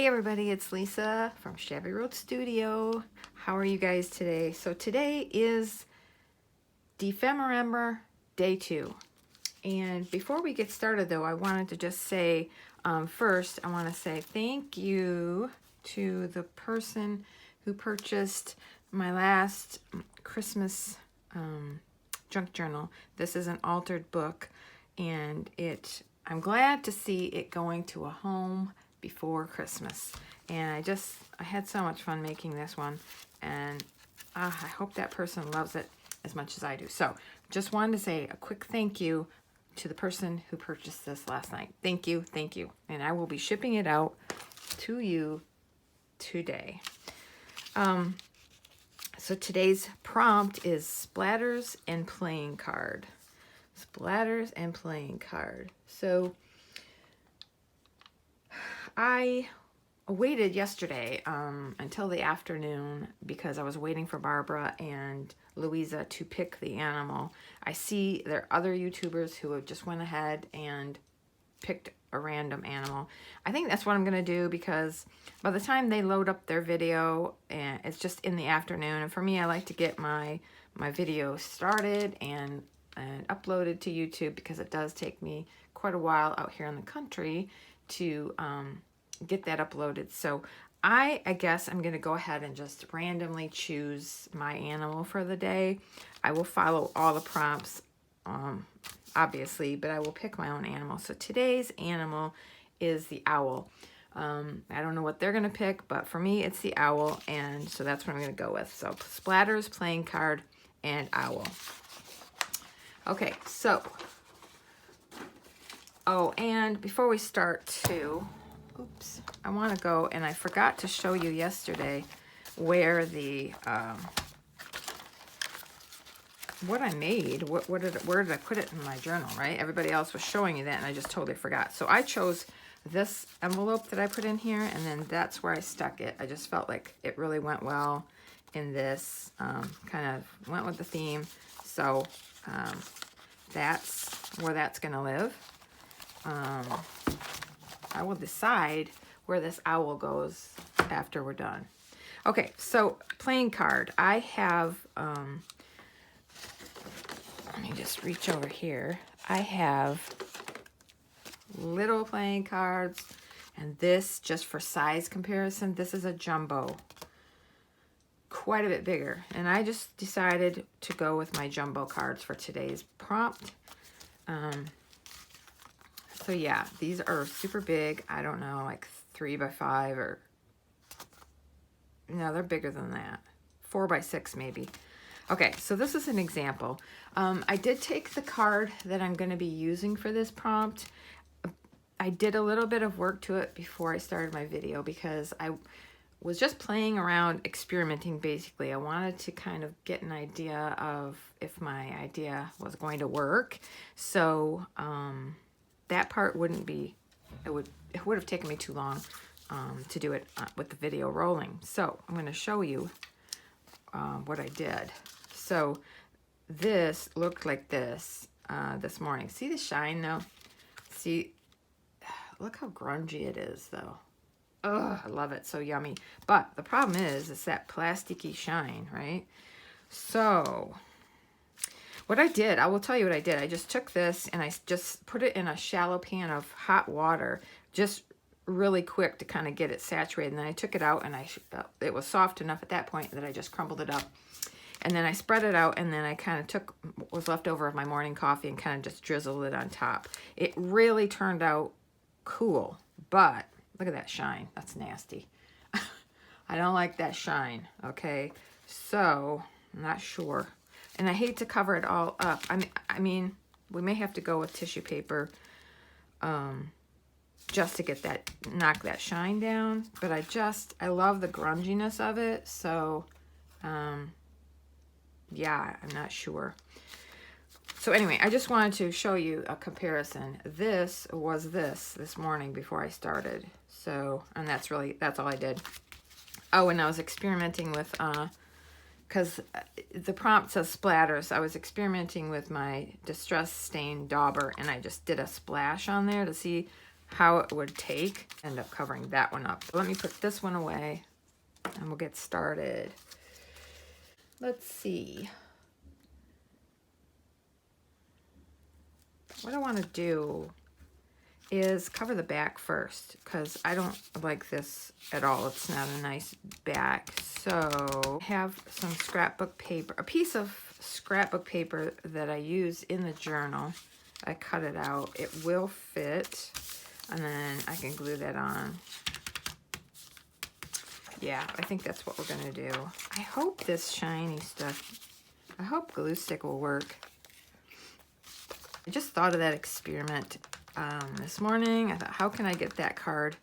Hey everybody, it's Lisa from Shabby Road Studio. How are you guys today? So today is dephemerember day 2. And before we get started though, I wanted to just say, first I want to say thank you to the person who purchased my last Christmas junk journal. This is an altered book, and I'm glad to see it going to a home before Christmas. And I had so much fun making this one, and I hope that person loves it as much as I do. So just wanted to say a quick thank you to the person who purchased this last night. Thank you, thank you. And I will be shipping it out to you today. So today's prompt is splatters and playing card. Splatters and playing card. So I waited yesterday until the afternoon because I was waiting for Barbara and Louisa to pick the animal. I see there are other YouTubers who have just went ahead and picked a random animal. I think that's what I'm going to do, because by the time they load up their video, and it's just in the afternoon, and for me, I like to get my video started and uploaded to YouTube, because it does take me quite a while out here in the country to get that uploaded. So I guess I'm going to go ahead and just randomly choose my animal for the day. I will follow all the prompts, obviously, but I will pick my own animal. So today's animal is the owl. I don't know what they're going to pick, but for me, it's the owl, and so that's what I'm going to go with. So splatters, playing card, and owl. Okay, so, and before we start too, oops, I want to go, and I forgot to show you yesterday where the, what I made, where did I put it in my journal, right? Everybody else was showing you that, and I just totally forgot. So I chose this envelope that I put in here, and then that's where I stuck it. I just felt like it really went well in this, kind of went with the theme. So that's where that's going to live. I will decide where this owl goes after we're done. Okay, so playing card. I have, let me just reach over here. I have little playing cards, and this, just for size comparison, this is a jumbo. Quite a bit bigger. And I just decided to go with my jumbo cards for today's prompt. So yeah, these are super big. I don't know, like 3 by 5 or, no, they're bigger than that. 4 by 6 maybe. Okay, so this is an example. I did take the card that I'm going to be using for this prompt. I did a little bit of work to it before I started my video, because I was just playing around, experimenting basically. I wanted to kind of get an idea of if my idea was going to work. So that part wouldn't be, it would have taken me too long to do it with the video rolling. So I'm going to show you what I did. So this looked like this this morning. See the shine though? See, look how grungy it is though. Oh, I love it. So yummy. But the problem is, it's that plasticky shine, right? So what I did, I will tell you what I did. I just took this and I just put it in a shallow pan of hot water, just really quick to kind of get it saturated. And then I took it out, and it was soft enough at that point that I just crumbled it up. And then I spread it out, and then I kind of took what was left over of my morning coffee and kind of just drizzled it on top. It really turned out cool, but look at that shine. That's nasty. I don't like that shine, okay? So, I'm not sure. And I hate to cover it all up. I mean, we may have to go with tissue paper just to get that, knock that shine down. But I love the grunginess of it. So, yeah, I'm not sure. So anyway, I just wanted to show you a comparison. This was this morning before I started. So, and that's all I did. Oh, and I was experimenting with, because the prompt says splatters. I was experimenting with my Distress Stain Dauber, and I just did a splash on there to see how it would take. End up covering that one up. Let me put this one away and we'll get started. Let's see. What I want to do is cover the back first because I don't like this at all. It's not a nice back. So I have some scrapbook paper, a piece of scrapbook paper that I use in the journal. I cut it out. It will fit, and then I can glue that on. Yeah, I think that's what we're gonna do. I hope this shiny stuff, I hope glue stick will work. I just thought of that experiment this morning. I thought, how can I get that card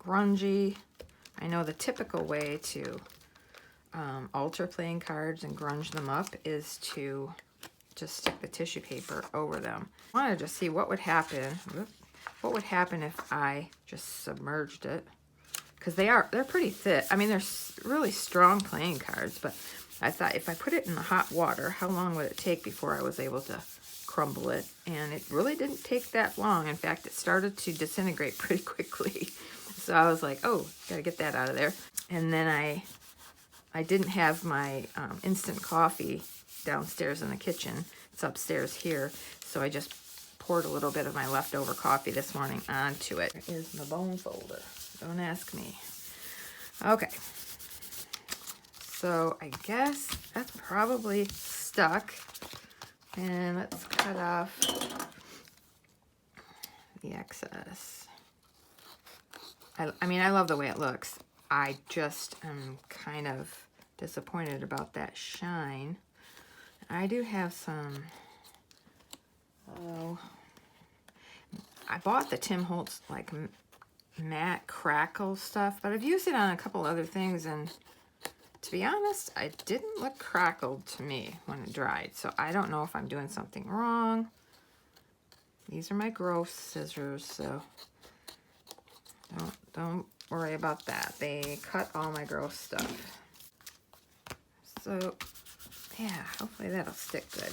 grungy? I know the typical way to alter playing cards and grunge them up is to just stick the tissue paper over them. I wanted to see what would happen. What would happen if I just submerged it? Because they're pretty thick. I mean, they're really strong playing cards, but I thought if I put it in the hot water, how long would it take before I was able to crumble it? And it really didn't take that long. In fact, it started to disintegrate pretty quickly. So I was like, oh, gotta get that out of there. And then I didn't have my instant coffee downstairs in the kitchen. It's upstairs here. So I just poured a little bit of my leftover coffee this morning onto it. Here's my bone folder. Don't ask me. Okay. So I guess that's probably stuck. And let's cut off the excess. I mean, I love the way it looks. I just am kind of disappointed about that shine. I do have some, I bought the Tim Holtz like matte crackle stuff, but I've used it on a couple other things, and to be honest, it didn't look crackled to me when it dried, so I don't know if I'm doing something wrong. These are my gross scissors, so don't worry about that. They cut all my gross stuff. So yeah, hopefully that'll stick good.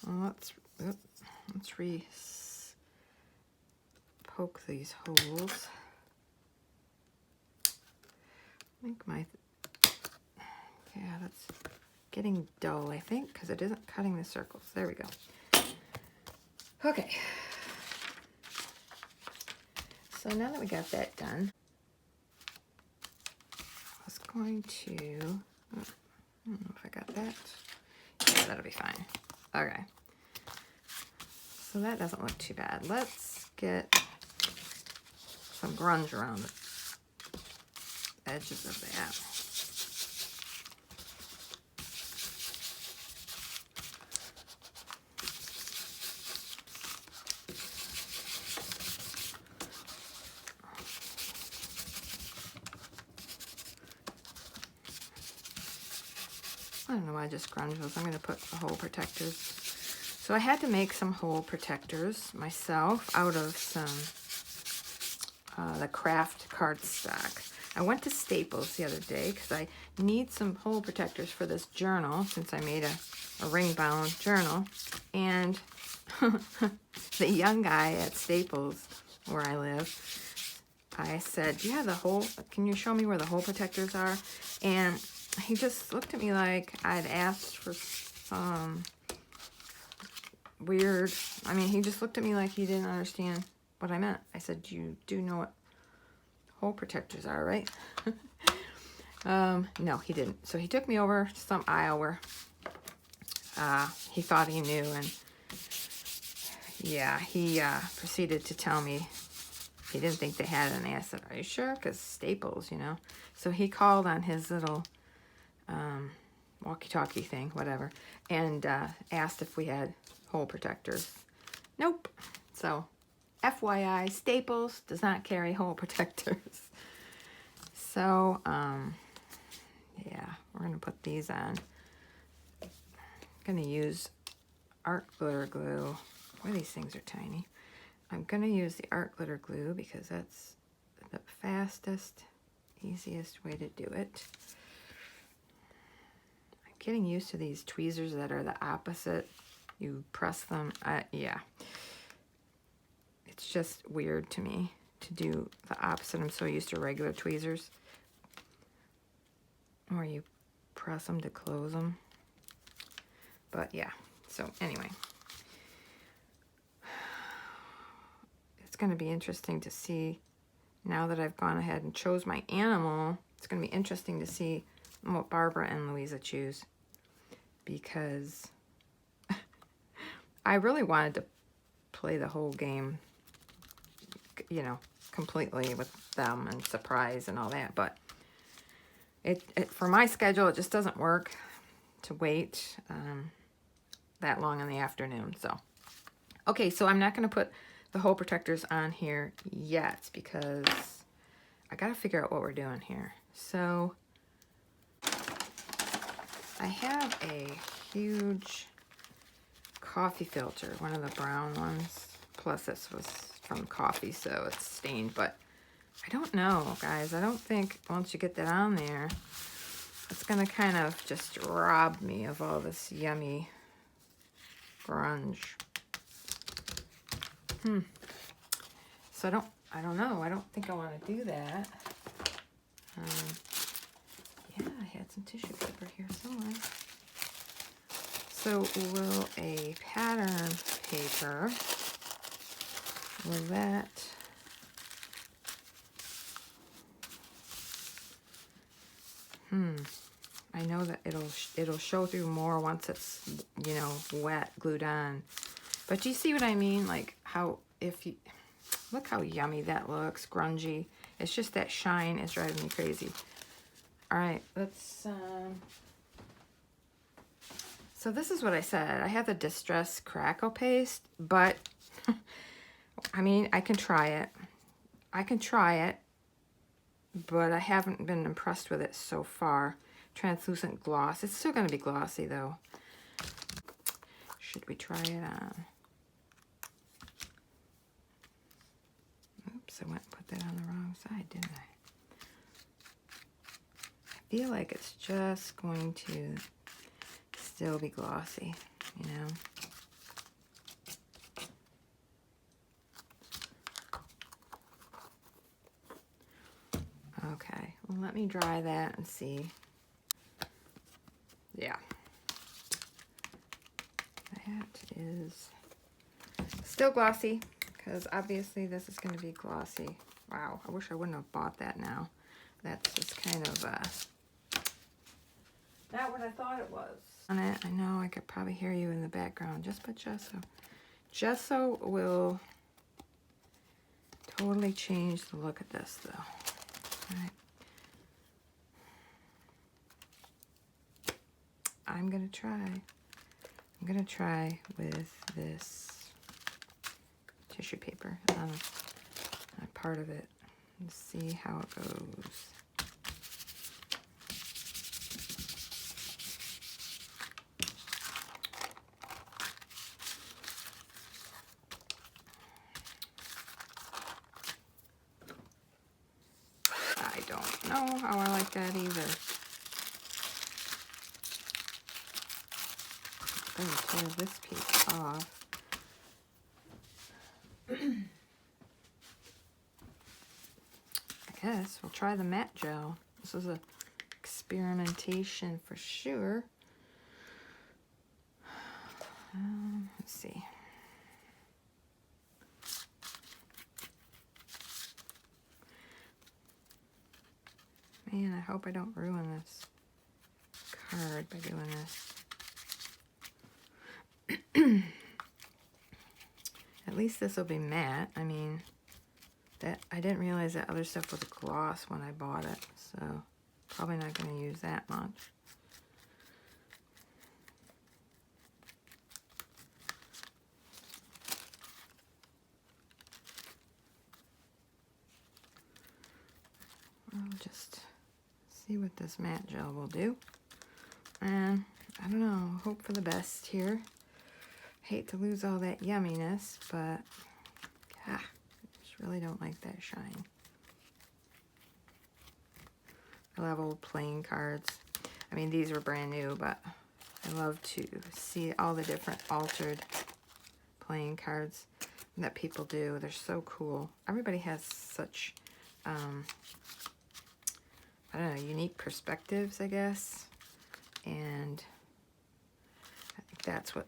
Well, let's poke these holes. I think yeah, that's getting dull, I think, because it isn't cutting the circles. There we go. Okay. So now that we got that done, I was going to, I don't know if I got that. Yeah, that'll be fine. Okay. So that doesn't look too bad. Let's get some grunge around the edges of that. I don't know why I just grunge those. I'm going to put the hole protectors. So I had to make some hole protectors myself out of some the craft cardstock. I went to Staples the other day because I need some hole protectors for this journal since I made a ring-bound journal. And the young guy at Staples, where I live, I said, do you have the hole? Can you show me where the hole protectors are? And he just looked at me like I'd asked for some weird, I mean, he just looked at me like he didn't understand what I meant. I said, you do know what hole protectors are, right? No, he didn't. So he took me over to some aisle where he thought he knew, and yeah, he proceeded to tell me he didn't think they had any. I said, are you sure? Because Staples, you know. So he called on his little walkie-talkie thing, whatever, and asked if we had hole protectors. Nope. So FYI, Staples does not carry hole protectors. So yeah, we're gonna put these on. I'm gonna use art glitter glue. Boy, these things are tiny. I'm gonna use the art glitter glue because that's the fastest, easiest way to do it. I'm getting used to these tweezers that are the opposite. You press them, yeah. it's just weird to me to do the opposite. I'm so used to regular tweezers where you press them to close them. But yeah, so anyway. It's going to be interesting to see, now that I've gone ahead and chose my animal, it's going to be interesting to see what Barbara and Louisa choose, because I really wanted to play the whole game, you know, completely with them and surprise and all that, but it for my schedule, it just doesn't work to wait that long in the afternoon. So, okay, so I'm not going to put the hole protectors on here yet because I got to figure out what we're doing here. So I have a huge coffee filter, one of the brown ones. Plus this was from coffee, so it's stained, but I don't know, guys. I don't think once you get that on there, it's going to kind of just rob me of all this yummy grunge. So I don't know. I don't think I want to do that. Yeah, I had some tissue paper here somewhere. So will a pattern paper, will that, I know that it'll show through more once it's, you know, wet, glued on. But do you see what I mean? Like how, if you, look how yummy that looks, grungy. It's just that shine is driving me crazy. All right, let's, so this is what I said. I have the Distress Crackle Paste, but, I mean, I can try it. But I haven't been impressed with it so far. Translucent gloss. It's still going to be glossy, though. Should we try it on? Oops, I went and put that on the wrong side, didn't I? I feel like it's just going to still be glossy, you know? Okay, well, let me dry that and see. Yeah. That is still glossy, because obviously this is going to be glossy. Wow, I wish I wouldn't have bought that now. That's just kind of not what I thought it was. On it, I know I could probably hear you in the background. Just put gesso. Gesso will totally change the look of this, though. All right. I'm gonna try with this tissue paper on a part of it and see how it goes. I don't know how I like that either. I'm going to tear this piece off. I guess we'll try the matte gel. This is a experimentation for sure. Let's see. Man, I hope I don't ruin this card by doing this. At least this will be matte. I mean, that I didn't realize that other stuff was gloss when I bought it, so probably not going to use that much. I'll just see what this matte gel will do. And I don't know, hope for the best here. Hate to lose all that yumminess, but I just really don't like that shine. I love old playing cards. I mean, these were brand new, but I love to see all the different altered playing cards. that people do. They're so cool. Everybody has such, I don't know, unique perspectives, I guess. And I think that's what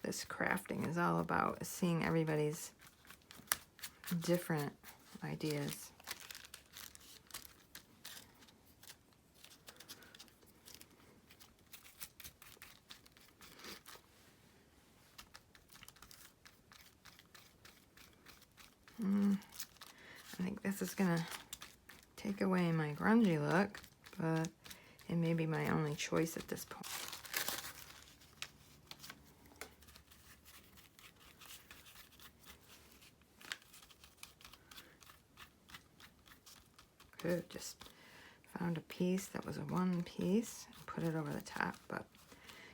this crafting is all about, is seeing everybody's different ideas. I think this is gonna take away my grungy look, but it may be my only choice at this point. Could have just found a piece that was a one piece and put it over the top, but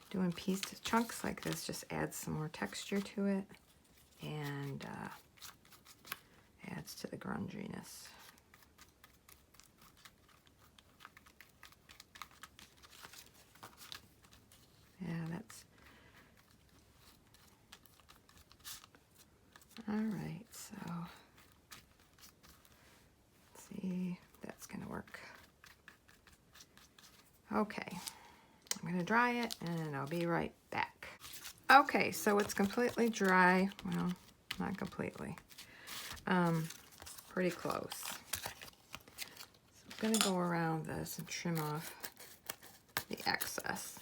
doing piece to chunks like this just adds some more texture to it and adds to the grunginess. Yeah, that's all right. So let's see if that's gonna work. Okay, I'm gonna dry it and I'll be right back. Okay, so it's completely dry. Well, not completely. Pretty close. So I'm gonna go around this and trim off the excess.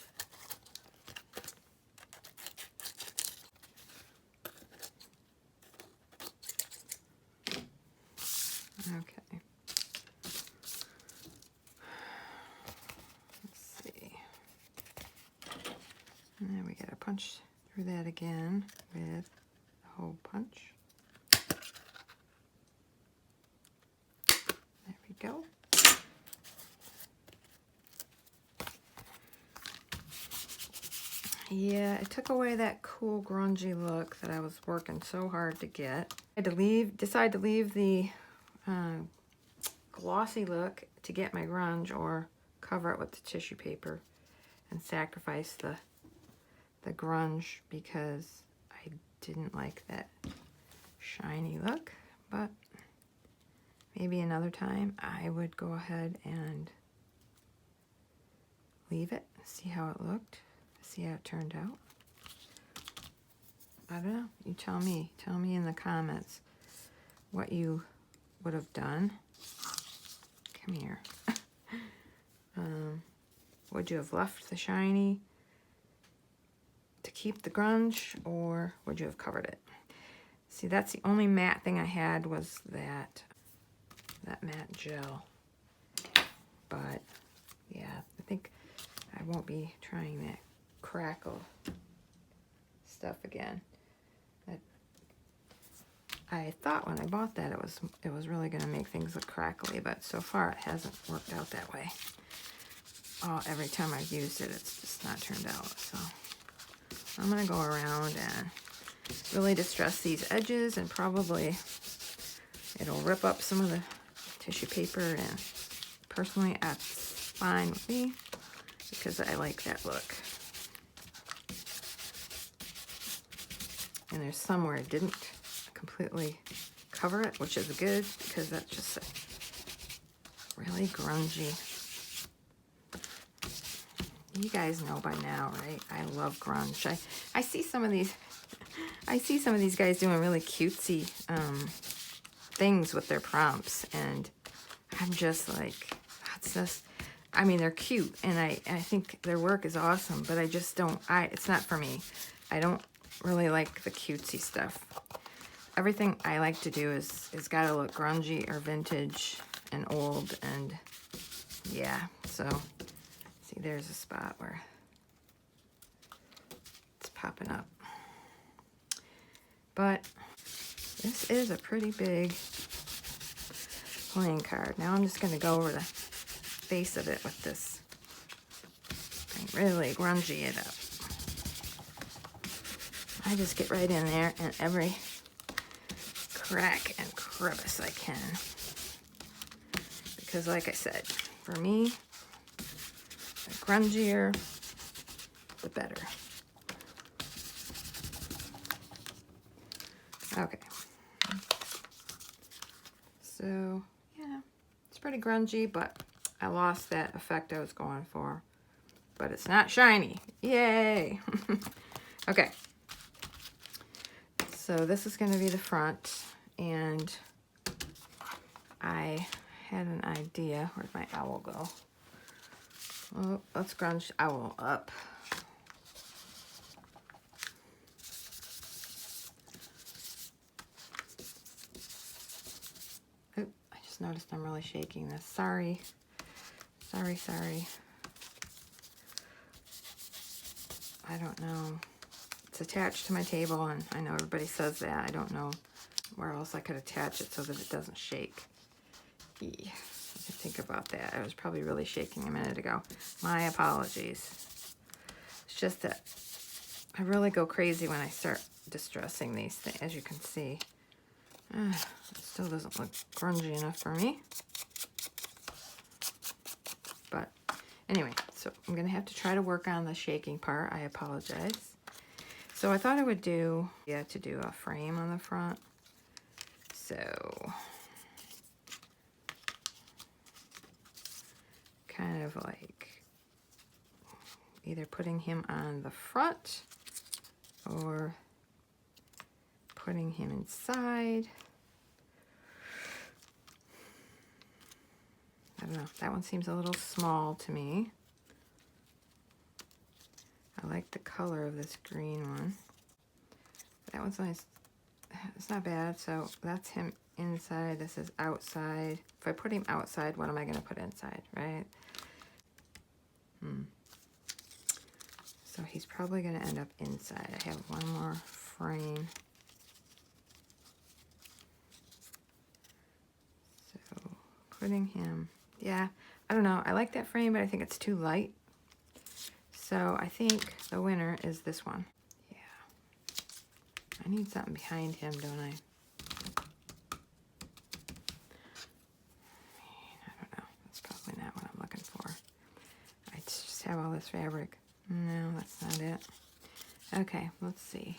Okay. Let's see. And then we gotta punch through that again with a hole punch. There we go. Yeah, it took away that cool grungy look that I was working so hard to get. I had to decide to leave the glossy look to get my grunge, or cover it with the tissue paper and sacrifice the grunge because I didn't like that shiny look. But maybe another time I would go ahead and leave it, see how it looked, see how it turned out. I don't know, you tell me in the comments what you would have done. Come here. Would you have left the shiny to keep the grunge, or would you have covered it? See, that's the only matte thing I had, was that matte gel. But yeah, I think I won't be trying that crackle stuff again. I thought when I bought that it was really going to make things look crackly, but so far it hasn't worked out that way. Every time I've used it, it's just not turned out. So I'm going to go around and really distress these edges, and probably it'll rip up some of the tissue paper, and personally that's fine with me because I like that look. And there's somewhere it didn't completely cover it, which is good because that's just really grungy. You guys know by now, right? I love grunge. I see some of these guys doing really cutesy things with their prompts, and I'm just like, that's just, I mean, they're cute, and I think their work is awesome, but I just don't, it's not for me. I don't really like the cutesy stuff. Everything I like to do is gotta look grungy or vintage and old, and yeah, so see, there's a spot where it's popping up. But this is a pretty big playing card. Now I'm just gonna go over the face of it with this and really grungy it up. I just get right in there and every crack and crevice I can. Because like I said, for me, the grungier, the better. Okay. So yeah, it's pretty grungy, but I lost that effect I was going for. But it's not shiny. Yay! Okay. So this is going to be the front, and I had an idea. Where'd my owl go? Oh, let's grunge owl up. Oh, I just noticed I'm really shaking this. Sorry. Sorry. I don't know. It's attached to my table, and I know everybody says that. I don't know where else I could attach it so that it doesn't shake. Yeah, I didn't think about that. I was probably really shaking a minute ago. My apologies. It's just that I really go crazy when I start distressing these things, as you can see. It still doesn't look grungy enough for me. But anyway, so I'm going to have to try to work on the shaking part. I apologize. So I thought I would do, to do a frame on the front. So kind of like either putting him on the front or putting him inside. I don't know, that one seems a little small to me. I like the color of this green one. That one's nice. It's not bad. So that's him inside. This is outside. If I put him outside, what am I going to put inside, right? So he's probably going to end up inside. I have one more frame. So putting him, yeah, I don't know. I like that frame, but I think it's too light. So I think the winner is this one. Yeah. I need something behind him, don't I? I don't know. That's probably not what I'm looking for. I just have all this fabric. No, that's not it. Okay, let's see.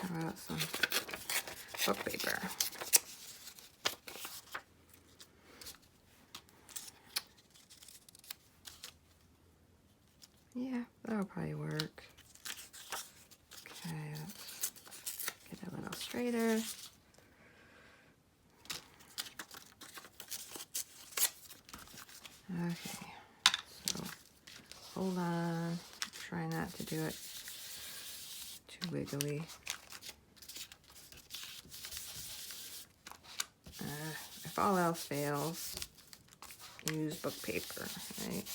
How about some book paper? Yeah, that'll probably work. Okay, let's get it a little straighter. Okay, so hold on. Try not to do it too wiggly. If all else fails, use book paper, right?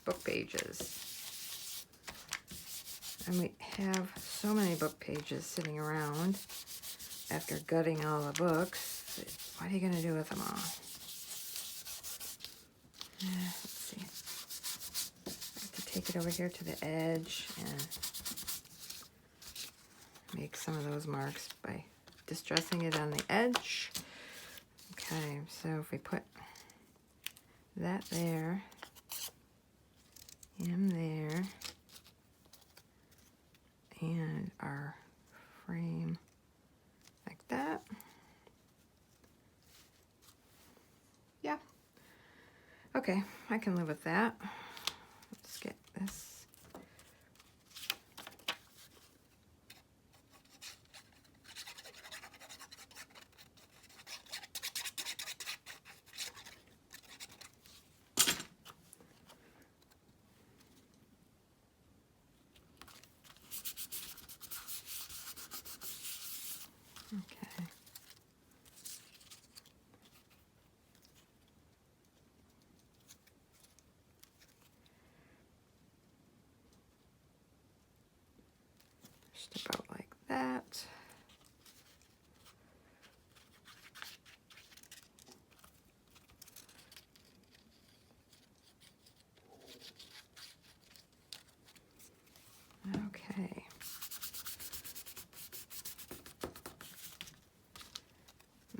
Book pages. And we have so many book pages sitting around after gutting all the books. What are you going to do with them all? Let's see. I have to take it over here to the edge and make some of those marks by distressing it on the edge. Okay, so if we put that there, him there, and our frame like that. Yeah. Okay, I can live with that. Let's get this. Okay. Just about like that. Okay.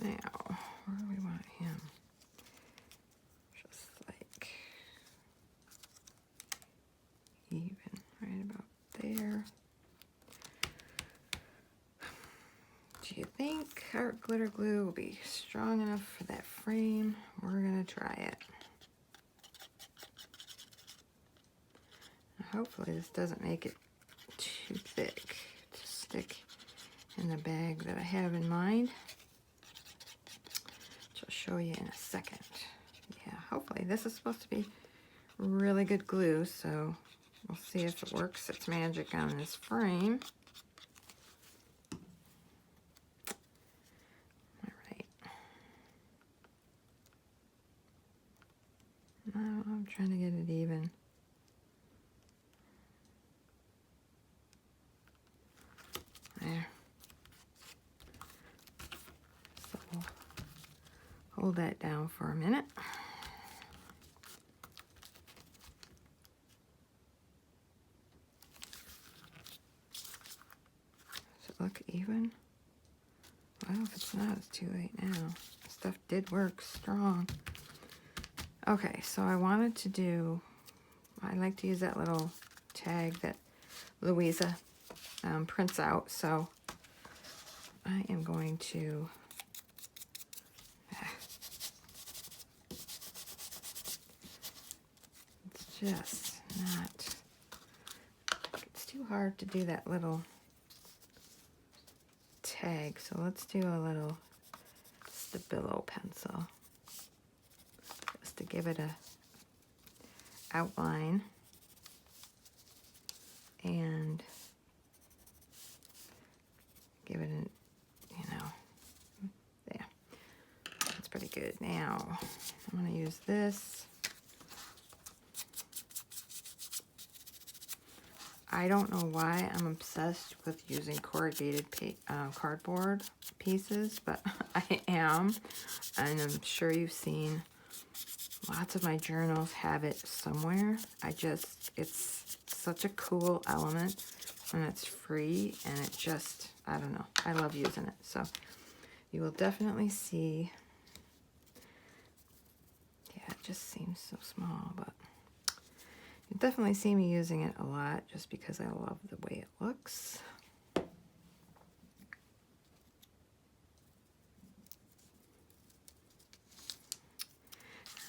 Now, where do we want him? Just like even right about there. Do you think glitter glue will be strong enough for that frame. We're gonna try it. Hopefully this doesn't make it too thick to stick in the bag that I have in mind, which I'll show you in a second. Yeah, hopefully this is supposed to be really good glue, so we'll see if it works its magic on this frame. All right. Now I'm trying to get it even. There. So we'll hold that down for a minute. Does it look even? Well, if it's not, it's too late now. Stuff did work strong. Okay, so I wanted to do, I like to use that little tag that Louisa prints out, so I am going to it's just not, it's too hard to do that little tag, so let's do a little Stabilo pencil just to give it a outline and give it an, you know, there. That's pretty good. Now, I'm going to use this. I don't know why I'm obsessed with using corrugated cardboard pieces, but I am. And I'm sure you've seen lots of my journals have it somewhere. It's such a cool element and it's free and it just, I don't know, I love using it. So you will definitely see, yeah, it just seems so small, but you'll definitely see me using it a lot just because I love the way it looks.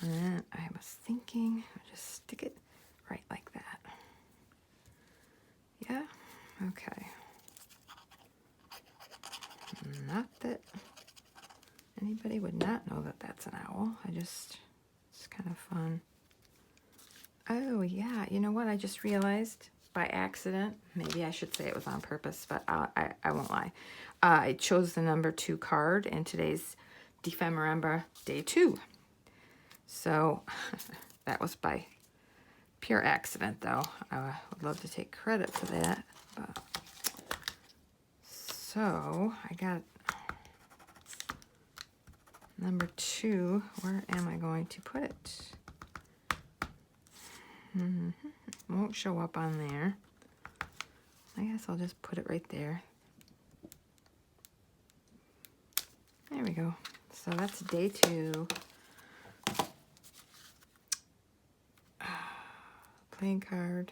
And then I was thinking, I'll just stick it right like that. Yeah, okay. Not that anybody would not know that that's an owl. it's kind of fun. Oh yeah, you know what? I just realized by accident, maybe I should say it was on purpose, but I won't lie. I chose the number 2 card in today's dephemerember day 2. So that was by pure accident, though. I would love to take credit for that. But, so I got number 2. Where am I going to put it? Won't show up on there. I guess I'll just put it right there. There we go. So that's day 2. Playing card.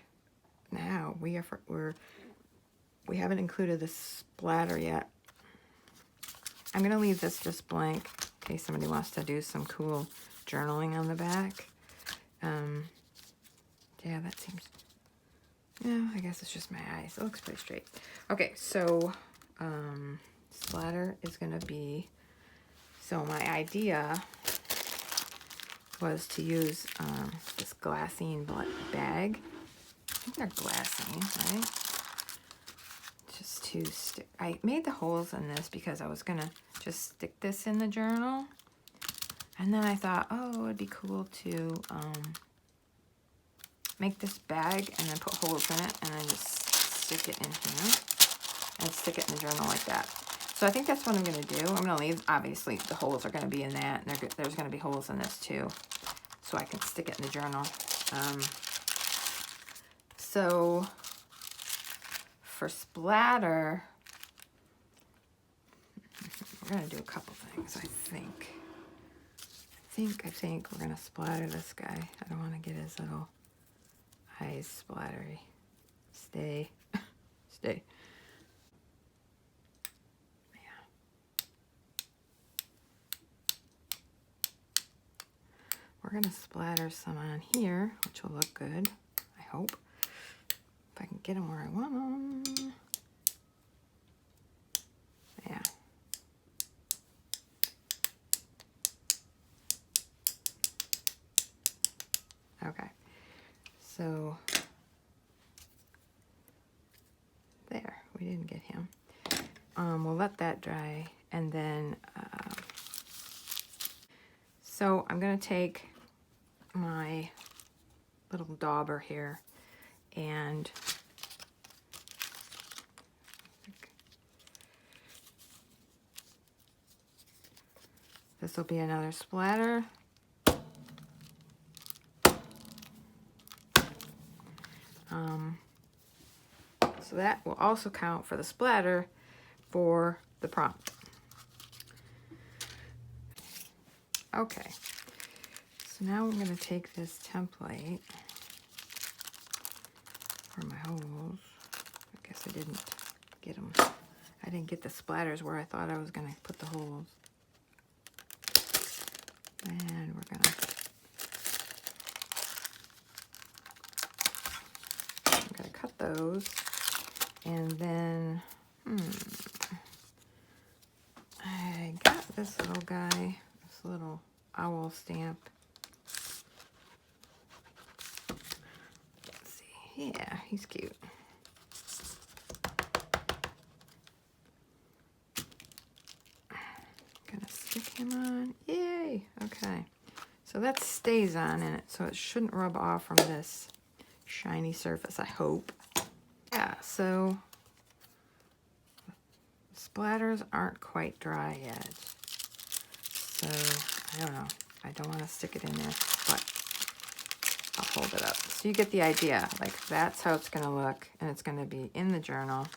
Now we haven't included the splatter yet. I'm gonna leave this just blank in case somebody wants to do some cool journaling on the back. Yeah, that seems, yeah, I guess it's just my eyes. It looks pretty straight. Okay, so splatter is gonna be, so my idea was to use this glassine bag. I think they're glassine, right? Just to stick. I made the holes in this because I was gonna just stick this in the journal, and then I thought, oh, it'd be cool to make this bag and then put holes in it, and then just stick it in here and stick it in the journal like that. So I think that's what I'm gonna do. I'm gonna leave, obviously the holes are gonna be in that, and there's gonna be holes in this too, so I can stick it in the journal. So for splatter, we're gonna do a couple things, I think. I think we're gonna splatter this guy. I don't wanna get his little eyes splattery. Stay. we're gonna splatter some on here, which will look good, I hope. If I can get them where I want them. Yeah. Okay, so there, we didn't get him. We'll let that dry, and then so I'm gonna take my little dauber here, and this will be another splatter. So that will also count for the splatter for the prompt. Okay, so now I'm going to take this template for my holes. I guess I didn't get them. I didn't get the splatters where I thought I was going to put the holes. And we're going to, I'm going to cut those. And then, I got this little guy, this little owl stamp. Let's see, yeah, he's cute. Gonna stick him on, yay, okay. So that stays on in it, so it shouldn't rub off from this shiny surface, I hope. Yeah, so splatters aren't quite dry yet. So, I don't know. I don't want to stick it in there, but I'll hold it up. So you get the idea. Like, that's how it's going to look, and it's going to be in the journal.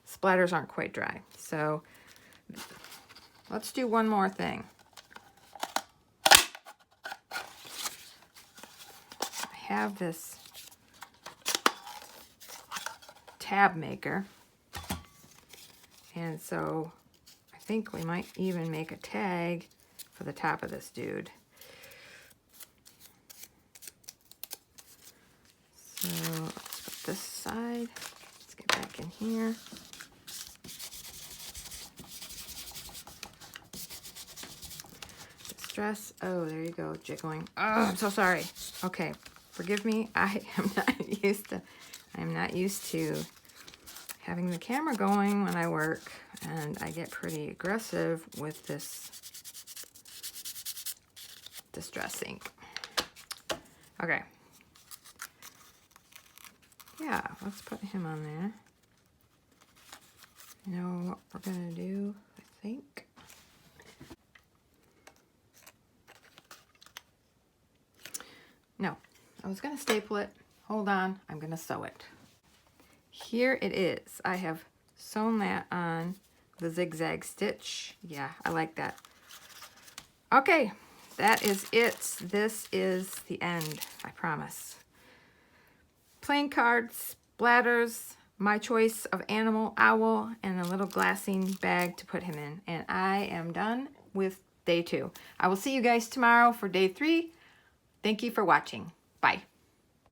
Splatters aren't quite dry. So, let's do one more thing. I have this tab maker, and so I think we might even make a tag for the top of this dude. So let's put this aside. Let's get back in here. Distress. Oh, there you go, jiggling. Oh, I'm so sorry. Okay, forgive me. I am not used to having the camera going when I work, and I get pretty aggressive with this distress ink. Okay. Yeah, let's put him on there. You know what we're gonna do, I think? No, I was gonna staple it. Hold on, I'm gonna sew it. Here it is. I have sewn that on the zigzag stitch. Yeah, I like that. Okay, that is it. This is the end, I promise. Playing cards, splatters, my choice of animal, owl, and a little glassine bag to put him in. And I am done with day 2. I will see you guys tomorrow for day 3. Thank you for watching. Bye.